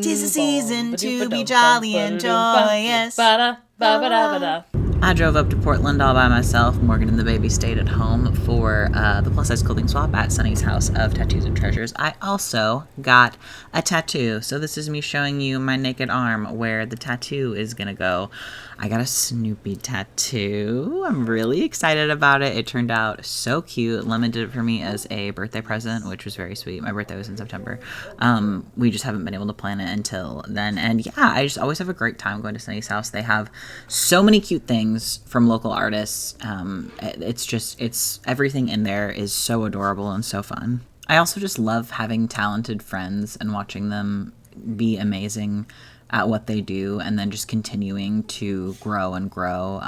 'Tis the season to be jolly and joyous. I drove up to Portland all by myself. Morgan and the baby stayed at home for the plus-size clothing swap at Sunny's House of Tattoos and Treasures. I also got a tattoo. So this is me showing you my naked arm where the tattoo is going to go. I got a Snoopy tattoo. I'm really excited about it. It turned out so cute. Lemon did it for me as a birthday present, which was very sweet. My birthday was in September. We just haven't been able to plan it until then. And yeah, I just always have a great time going to Sunny's house. They have so many cute things from local artists. It's everything in there is so adorable and so fun. I also just love having talented friends and watching them be amazing at what they do, and then just continuing to grow and grow.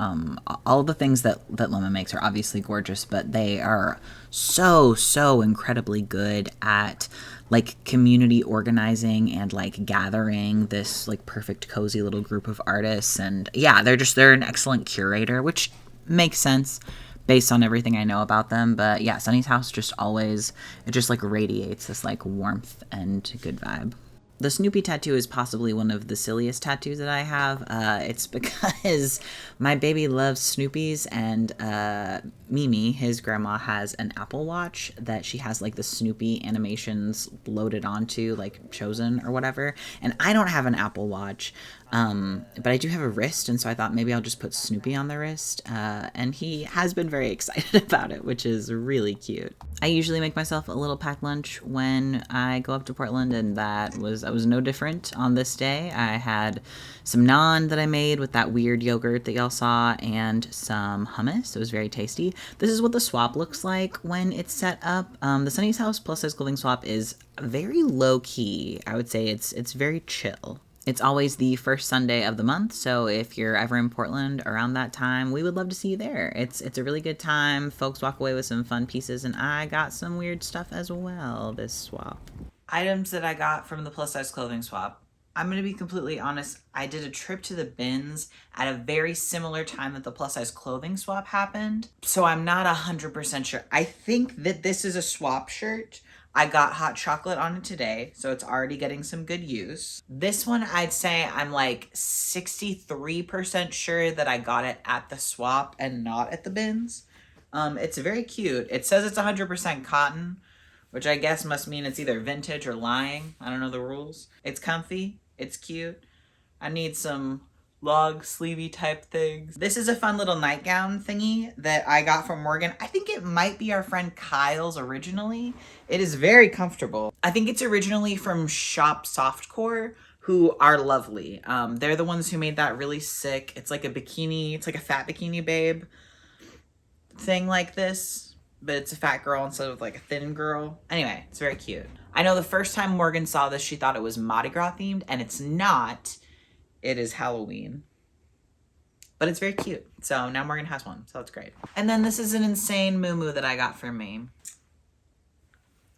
All the things that Lemon makes are obviously gorgeous, but they are so incredibly good at like community organizing and like gathering this like perfect cozy little group of artists. And yeah, they're an excellent curator, which makes sense based on everything I know about them. But yeah, Sunny's house just like radiates this like warmth and good vibe. The Snoopy tattoo is possibly one of the silliest tattoos that I have. It's because my baby loves Snoopy's, and Mimi, his grandma, has an Apple Watch that she has like the Snoopy animations loaded onto, like chosen or whatever. And I don't have an Apple Watch, but I do have a wrist, and so I thought maybe I'll just put Snoopy on the wrist. And he has been very excited about it, which is really cute. I usually make myself a little packed lunch when I go up to Portland, and I was no different on this day. I had some naan that I made with that weird yogurt that y'all saw, and some hummus. It was very tasty. This is what the swap looks like when it's set up. The Sunny's House plus size clothing swap is very low key. I would say it's very chill. It's always the first Sunday of the month, so if you're ever in Portland around that time, we would love to see you there. It's a really good time. Folks walk away with some fun pieces, and I got some weird stuff as well this swap. Items that I got from the plus size clothing swap. I'm going to be completely honest, I did a trip to the bins at a very similar time that the plus size clothing swap happened, so I'm not 100% sure. I think that this is a swap shirt. I got hot chocolate on it today, so it's already getting some good use. This one, I'd say I'm like 63% sure that I got it at the swap and not at the bins. It's very cute. It says it's 100% cotton, which I guess must mean it's either vintage or lying. I don't know the rules. It's comfy. It's cute. I need some long sleevey type things. This is a fun little nightgown thingy that I got from Morgan. I think it might be our friend Kyle's originally. It is very comfortable. I think it's originally from Shop Softcore, who are lovely. They're the ones who made that really sick. It's like a bikini, it's like a fat bikini babe thing like this, but it's a fat girl instead of like a thin girl. Anyway, it's very cute. I know the first time Morgan saw this, she thought it was Mardi Gras themed, and it's not. It is Halloween, but it's very cute. So now Morgan has one, so that's great. And then this is an insane muumuu that I got for me.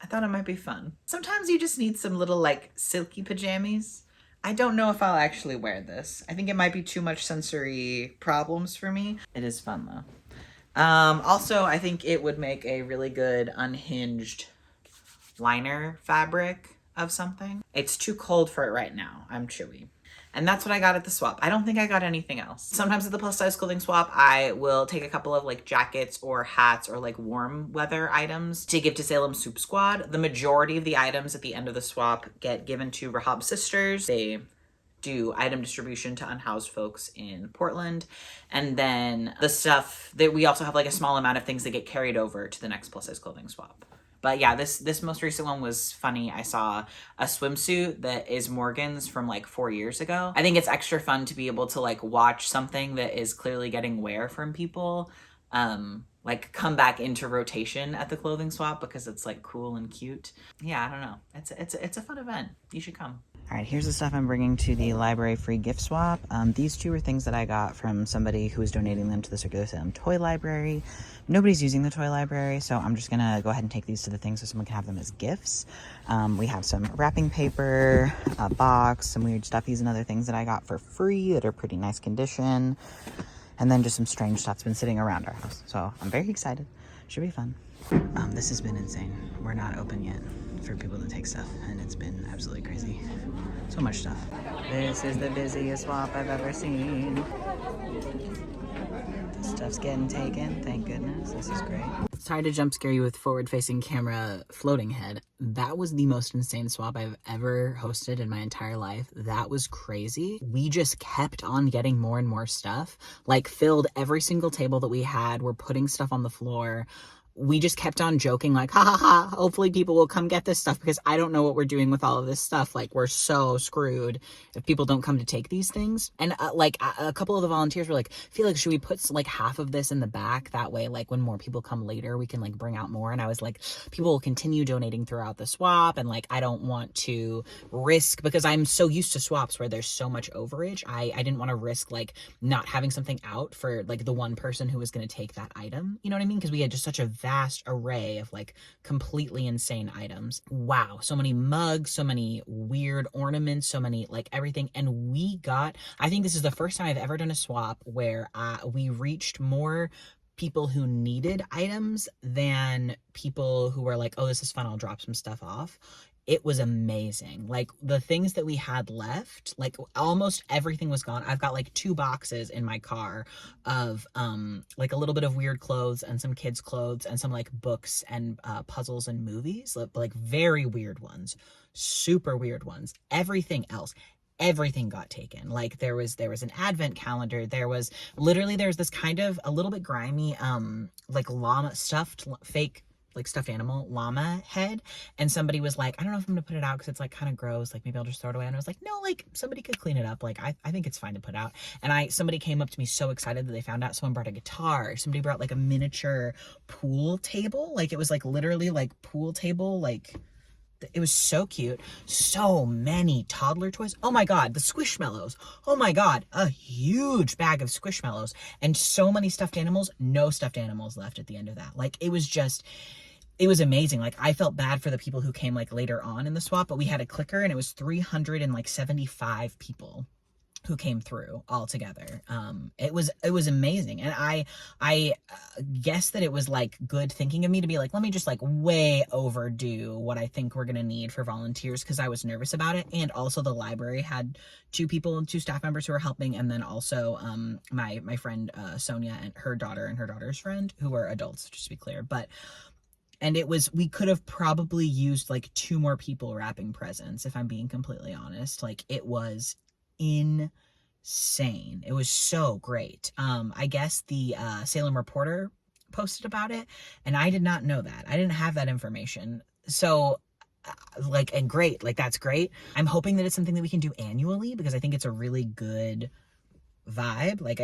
I thought it might be fun. Sometimes you just need some little like silky pajamas. I don't know if I'll actually wear this. I think it might be too much sensory problems for me. It is fun though. Also, I think it would make a really good unhinged liner fabric of something. It's too cold for it right now. I'm chewy. And that's what I got at the swap. I don't think I got anything else. Sometimes at the plus size clothing swap, I will take a couple of like jackets or hats or like warm weather items to give to Salem Soup Squad. The majority of the items at the end of the swap get given to Rahab Sisters. They do item distribution to unhoused folks in Portland. And then the stuff that we also have like a small amount of things that get carried over to the next plus size clothing swap. But yeah, this most recent one was funny. I saw a swimsuit that is Morgan's from like 4 years ago. I think it's extra fun to be able to like watch something that is clearly getting wear from people like come back into rotation at the clothing swap because it's like cool and cute. Yeah, I don't know. It's a fun event. You should come. All right, here's the stuff I'm bringing to the library free gift swap. These two are things that I got from somebody who was donating them to the Circular Salem Toy Library. Nobody's using the toy library, so I'm just gonna go ahead and take these to the thing so someone can have them as gifts. We have some wrapping paper, a box, some weird stuffies and other things that I got for free that are pretty nice condition. And then just some strange stuff that's been sitting around our house. So I'm very excited. Should be fun. This has been insane. We're not open yet. for people to take stuff, and it's been absolutely crazy. So much stuff. This is the busiest swap I've ever seen. This stuff's getting taken, thank goodness. This is great. Sorry to jump scare you with forward-facing camera floating head. That was the most insane swap I've ever hosted in my entire life. That was crazy. We just kept on getting more and more stuff. Like, filled every single table that we had. We're putting stuff on the floor. We just kept on joking like, ha ha ha, hopefully people will come get this stuff because I don't know what we're doing with all of this stuff. Like, we're so screwed if people don't come to take these things. And a couple of the volunteers were like, Felix, should we put like half of this in the back? That way, like when more people come later, we can like bring out more. And I was like, people will continue donating throughout the swap. And like, I don't want to risk, because I'm so used to swaps where there's so much overage. I didn't want to risk like not having something out for like the one person who was going to take that item. You know what I mean? Because we had just such a vast array of like completely insane items. Wow, so many mugs, so many weird ornaments, so many like everything. And we got, I think this is the first time I've ever done a swap where we reached more people who needed items than people who were like, oh, this is fun, I'll drop some stuff off. It was amazing. Like, the things that we had left, like almost everything was gone. I've got like 2 boxes in my car of like a little bit of weird clothes and some kids' clothes and some like books and puzzles and movies, like very weird ones, super weird ones. Everything else, everything got taken. Like, there was an advent calendar. There's this kind of a little bit grimy like llama stuffed fake like stuffed animal llama head, and somebody was like, I don't know if I'm gonna put it out because it's like kind of gross, like maybe I'll just throw it away. And I was like, no, like somebody could clean it up, like I think it's fine to put out. And somebody came up to me so excited that they found out someone brought a guitar. Somebody brought like a miniature pool table, like it was like literally like pool table, like it was so cute. So many toddler toys. Oh my god, the Squishmallows. Oh my god, a huge bag of Squishmallows. And so many stuffed animals. No stuffed animals left at the end of that. Like, it was amazing. Like, I felt bad for the people who came like later on in the swap, but we had a clicker and it was 375 people who came through all together. It was amazing. And I guess that it was like good thinking of me to be like, let me just like way overdo what I think we're gonna need for volunteers, because I was nervous about it. And also the library had 2 staff members who were helping, and then also my friend Sonia and her daughter's friend, who were adults, just to be clear. And we could have probably used like 2 more people wrapping presents, if I'm being completely honest. Like, it was insane. It was so great. I guess the Salem Reporter posted about it, and I did not know that. I didn't have that information. So and great, like that's great. I'm hoping that it's something that we can do annually, because I think it's a really good vibe. Like,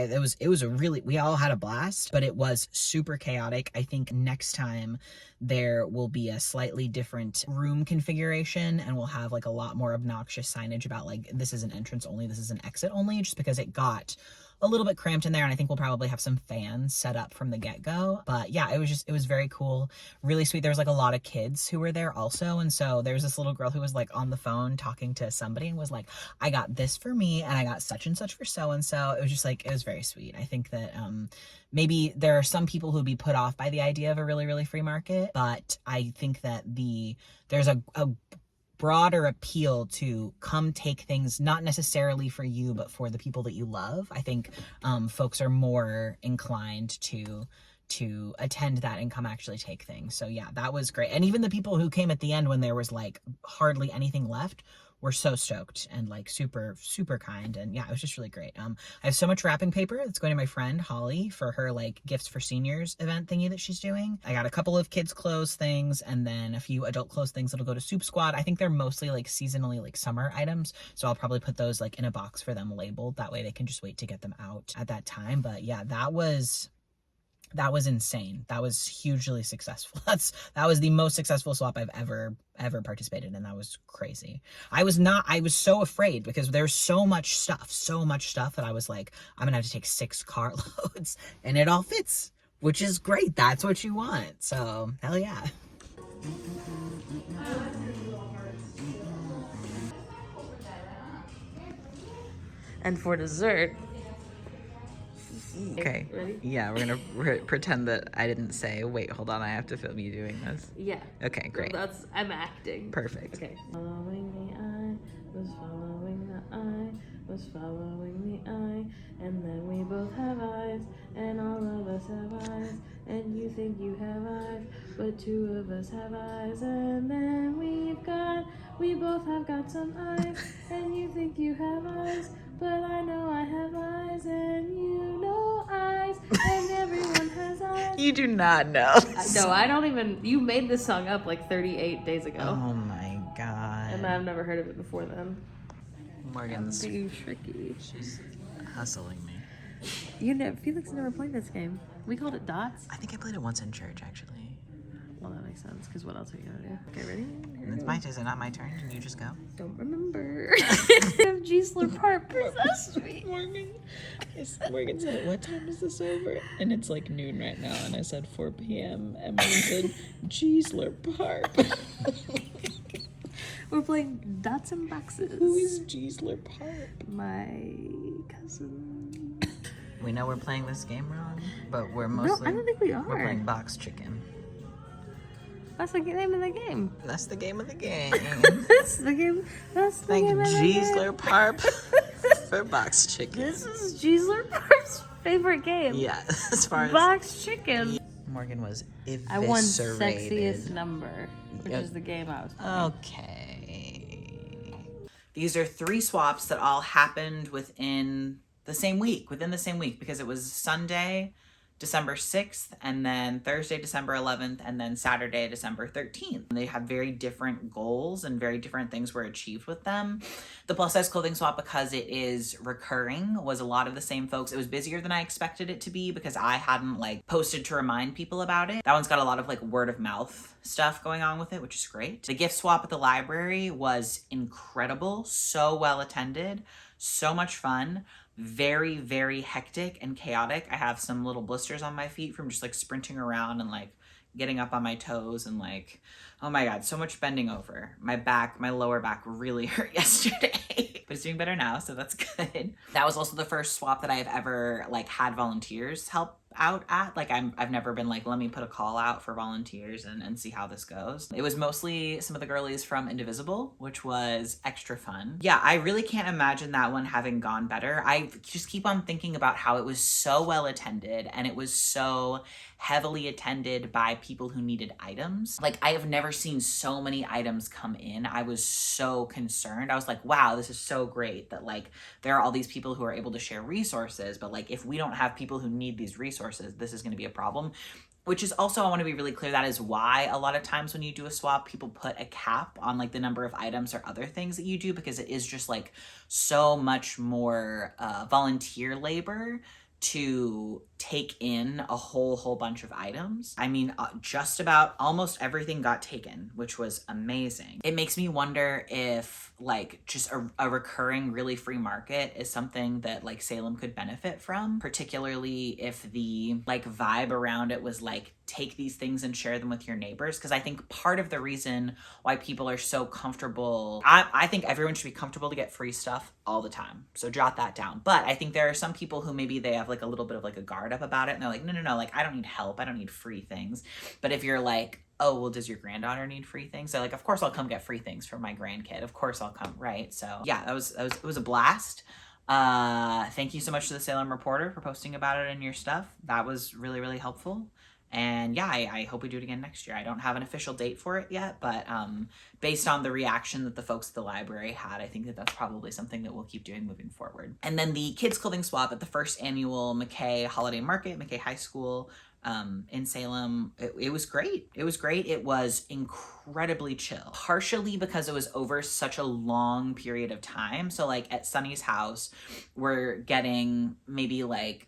we all had a blast, but it was super chaotic. I think next time there will be a slightly different room configuration, and we'll have like a lot more obnoxious signage about like, this is an entrance only, this is an exit only, just because it got a little bit cramped in there. And I think we'll probably have some fans set up from the get-go. But yeah, it was very cool, really sweet. There was like a lot of kids who were there also, and so there was this little girl who was like on the phone talking to somebody and was like, I got this for me and I got such and such for so and so. It was just like, it was very sweet. I think that maybe there are some people who'd be put off by the idea of a really, really free market, but I think that there's a broader appeal to come take things, not necessarily for you, but for the people that you love. I think folks are more inclined to attend that and come actually take things. So yeah, that was great. And even the people who came at the end when there was like hardly anything left were so stoked and like super, super kind. And yeah, it was just really great. I have so much wrapping paper that's going to my friend Holly for her like gifts for seniors event thingy that she's doing. I got a couple of kids clothes things and then a few adult clothes things that'll go to Soup Squad. I think they're mostly like seasonally like summer items, so I'll probably put those like in a box for them labeled. That way they can just wait to get them out at that time. But yeah, that was insane. That was hugely successful. That was the most successful swap I've ever participated in. That was crazy. I was so afraid because there's so much stuff that I was like, I'm gonna have to take 6 carloads and it all fits, which is great. That's what you want. So hell yeah. And for dessert, Okay. Ready? Yeah, we're gonna pretend that I didn't say, wait, hold on, I have to film you doing this. Yeah. Okay, great. I'm acting. Perfect. Okay. Following the eye, was following the eye, was following the eye, and then we both have eyes, and all of us have eyes, and you think you have eyes, but two of us have eyes, and then we both have got some eyes, and you think you have eyes, but I know I have eyes, and you know eyes, and everyone has eyes. You do not know. No, I don't even. You made this song up like 38 days ago. Oh my god. And I've never heard of it before then. Morgan's Too tricky. she's hustling me. Felix never played this game. We called it dots. I think I played it once in church, actually. Well, that makes sense, because what else are you gonna do? Okay, ready? Is it not my turn? Can you just go? Don't remember. Have Giesler Park. That's sweet. Morgan said, what time is this over? And it's like noon right now, and I said 4 p.m. And Morgan said, Giesler Park. We're playing dots and boxes. Who is Giesler Park? My cousin. We know we're playing this game wrong, but we're mostly... No, I don't think we are. We're playing box chicken. That's the name of the game. That's the game of the game. That's the game. That's the Thank game of the Giesler Park for box chicken. This is Giesler Park's favorite game. Yeah, as far as... Box chicken. Morgan was eviscerated. I won sexiest number, which is the game I was playing. Okay. These are 3 swaps that all happened within the same week, because it was Sunday, December 6th, and then Thursday, December 11th, and then Saturday, December 13th. They had very different goals and very different things were achieved with them. The plus size clothing swap, because it is recurring, was a lot of the same folks. It was busier than I expected it to be because I hadn't posted to remind people about it. That one's got a lot of word of mouth stuff going on with it, which is great. The gift swap at the library was incredible, so well attended, so much fun. Very, very hectic and chaotic. I have some little blisters on my feet from just sprinting around and getting up on my toes and oh my god, so much bending over. My lower back really hurt yesterday, but it's doing better now, so that's good. That was also the first swap that I've ever had volunteers help out at. I've never been let me put a call out for volunteers and see how this goes. It was mostly some of the girlies from Indivisible, which was extra fun. Yeah, I really can't imagine that one having gone better. I just keep on thinking about how it was so well attended and it was so heavily attended by people who needed items. I have never seen so many items come in. I was so concerned. I was like, wow, this is so great that there are all these people who are able to share resources, but if we don't have people who need these resources, this is going to be a problem. Which is also, I want to be really clear, that is why a lot of times when you do a swap, people put a cap on the number of items or other things that you do, because it is just so much more volunteer labor to take in a whole bunch of items. I mean, just about almost everything got taken, which was amazing. It makes me wonder if just a recurring really free market is something that Salem could benefit from, particularly if the vibe around it was take these things and share them with your neighbors. Because I think part of the reason why people are so comfortable, I think everyone should be comfortable to get free stuff all the time. So jot that down. But I think there are some people who maybe they have a little bit of a guard up about it. And they're no, I don't need help. I don't need free things. But if you're oh, well, does your granddaughter need free things? So of course I'll come get free things for my grandkid. Of course I'll come, right? So yeah, it was a blast. Thank you so much to the Salem Reporter for posting about it in your stuff. That was really, really helpful. And yeah, I hope we do it again next year. I don't have an official date for it yet, but based on the reaction that the folks at the library had, I think that that's probably something that we'll keep doing moving forward. And then the kids clothing swap at the first annual McKay Holiday Market, McKay High School in Salem, it was great. It was great. It was incredibly chill, partially because it was over such a long period of time. So at Sunny's house, we're getting maybe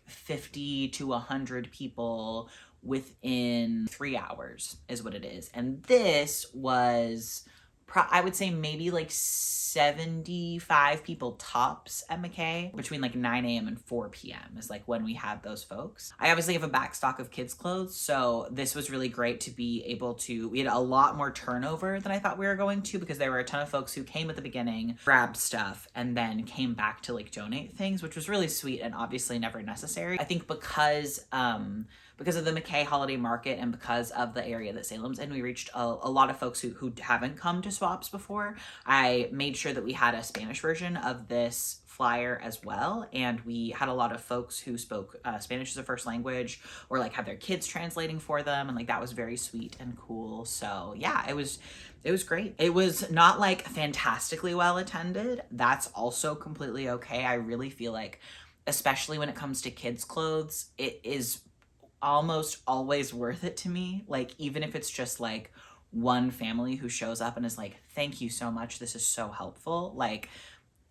50 to 100 people within 3 hours is what it is. And this was I would say maybe like 75 people tops at McKay between like 9 a.m. and 4 p.m. is like when we had those folks. I obviously have a back stock of kids clothes, so this was really great to be able to, we had a lot more turnover than I thought we were going to, because there were a ton of folks who came at the beginning, grabbed stuff, and then came back to like donate things, which was really sweet and obviously never necessary. I think because of the McKay holiday market and because of the area that Salem's in, we reached a lot of folks who haven't come to swaps before. I made sure that we had a Spanish version of this flyer as well, and we had a lot of folks who spoke Spanish as a first language, or like have their kids translating for them, and like that was very sweet and cool. So yeah, it was great. It was not like fantastically well attended. That's also completely okay. I really feel like, especially when it comes to kids clothes, it is almost always worth it to me. Like, even if it's just like one family who shows up and is like, thank you so much, this is so helpful. Like,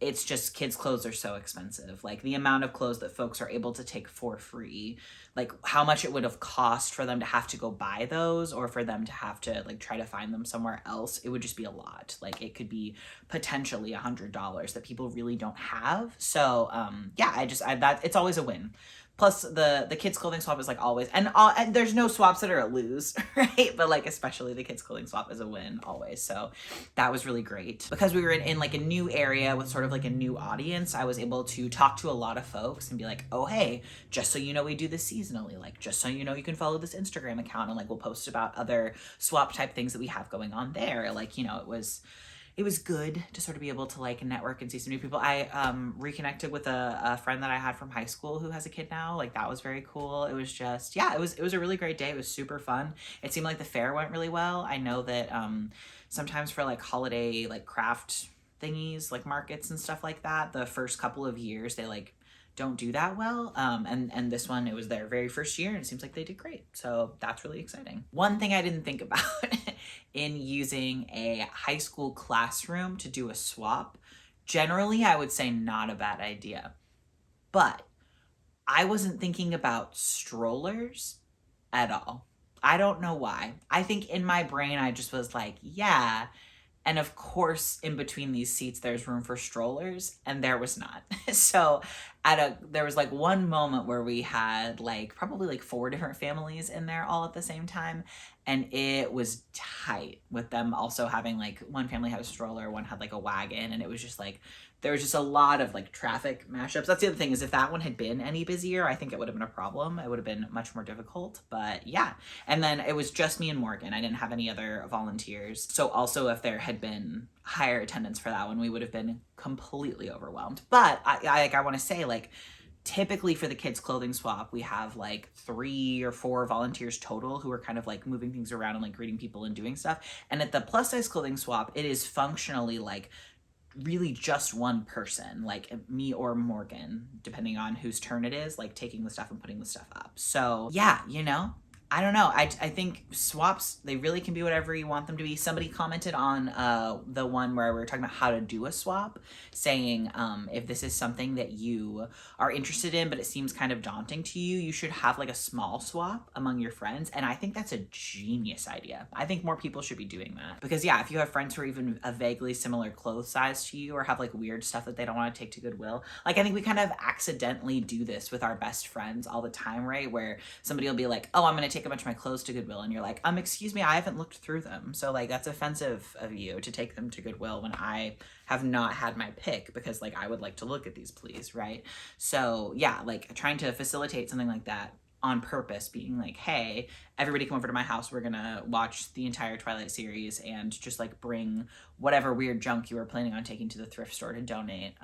it's just, kids clothes are so expensive. Like, the amount of clothes that folks are able to take for free, like how much it would have cost for them to have to go buy those, or for them to have to like try to find them somewhere else, it would just be a lot. Like, it could be potentially $100 that people really don't have. So yeah, that it's always a win. Plus the kids clothing swap is like always, and there's no swaps that are a lose, right? But like, especially the kids clothing swap is a win always. So that was really great. Because we were in like a new area with sort of like a new audience, I was able to talk to a lot of folks and be like, oh, hey, just so you know, we do this seasonally. Like, just so you know, you can follow this Instagram account, and like, we'll post about other swap type things that we have going on there. Like, you know, it was good to sort of be able to like network and see some new people. I reconnected with a friend that I had from high school who has a kid now. Like, that was very cool. It was just, yeah, it was a really great day. It was super fun. It seemed like the fair went really well. I know that sometimes for like holiday like craft thingies, like markets and stuff like that, the first couple of years they like don't do that well. And this one, it was their very first year, and it seems like they did great. So that's really exciting. One thing I didn't think about in using a high school classroom to do a swap, generally I would say not a bad idea. But I wasn't thinking about strollers at all. I don't know why. I think in my brain I just was like, yeah. And of course, in between these seats, there's room for strollers, and there was not. So there was like one moment where we had like probably like 4 different families in there all at the same time. And it was tight with them also having like, one family had a stroller, one had like a wagon, and it was just like, there was just a lot of like traffic mashups. That's the other thing, is if that one had been any busier, I think it would have been a problem. It would have been much more difficult, but yeah. And then it was just me and Morgan. I didn't have any other volunteers. So also, if there had been higher attendance for that one, we would have been completely overwhelmed. But I want to say, like, typically for the kids clothing swap, we have like 3 or 4 volunteers total who are kind of like moving things around and like greeting people and doing stuff. And at the plus size clothing swap, it is functionally like really just one person, like me or Morgan, depending on whose turn it is, like taking the stuff and putting the stuff up. So yeah, you know, I don't know. I think swaps, they really can be whatever you want them to be. Somebody commented on the one where we were talking about how to do a swap, saying if this is something that you are interested in, but it seems kind of daunting to you, you should have like a small swap among your friends. And I think that's a genius idea. I think more people should be doing that. Because yeah, if you have friends who are even a vaguely similar clothes size to you, or have like weird stuff that they don't want to take to Goodwill, like I think we kind of accidentally do this with our best friends all the time, right? Where somebody will be like, oh, I'm going to take a bunch of my clothes to Goodwill, and you're like, excuse me, I haven't looked through them. So like, that's offensive of you to take them to Goodwill when I have not had my pick, because like, I would like to look at these, please, right? So yeah, like trying to facilitate something like that on purpose, being like, hey, everybody come over to my house, we're gonna watch the entire Twilight series, and just like bring whatever weird junk you were planning on taking to the thrift store to donate,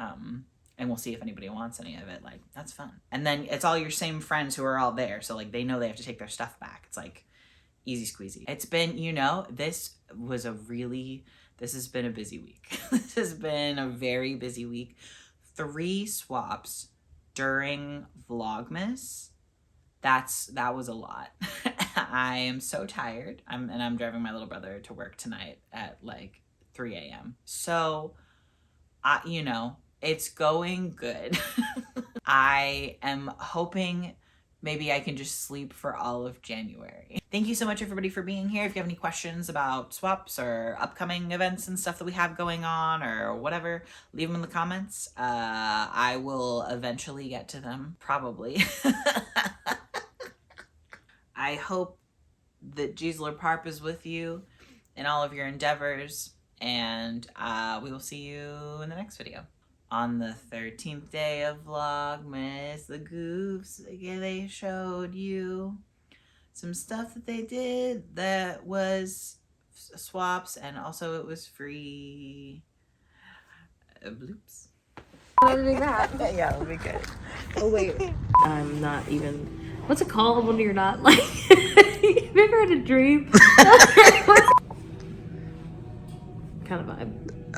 and we'll see if anybody wants any of it. Like, that's fun. And then it's all your same friends who are all there, so like, they know they have to take their stuff back. It's like easy squeezy. It's been, you know, this has been a busy week. This has been a very busy week. 3 swaps during Vlogmas. That was a lot. I am so tired. I'm driving my little brother to work tonight at like 3 a.m. So, you know, it's going good. I am hoping maybe I can just sleep for all of January. Thank you so much, everybody, for being here. If you have any questions about swaps or upcoming events and stuff that we have going on or whatever, leave them in the comments. I will eventually get to them, probably. I hope that Gisela Parp is with you in all of your endeavors, and we will see you in the next video. On the 13th day of Vlogmas, the Goofs, they showed you some stuff that they did that was swaps, and also it was free. Bloops. Editing that. Yeah, it'll be good. Oh wait. I'm not even. What's it called when you're not like? Have you ever had a dream? Kind of vibe.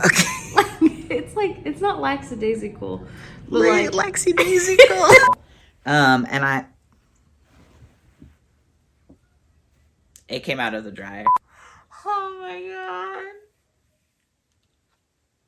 Okay. It's like, it's not lackadaisical, but Like like lackadaisical. And it came out of the dryer. Oh my god.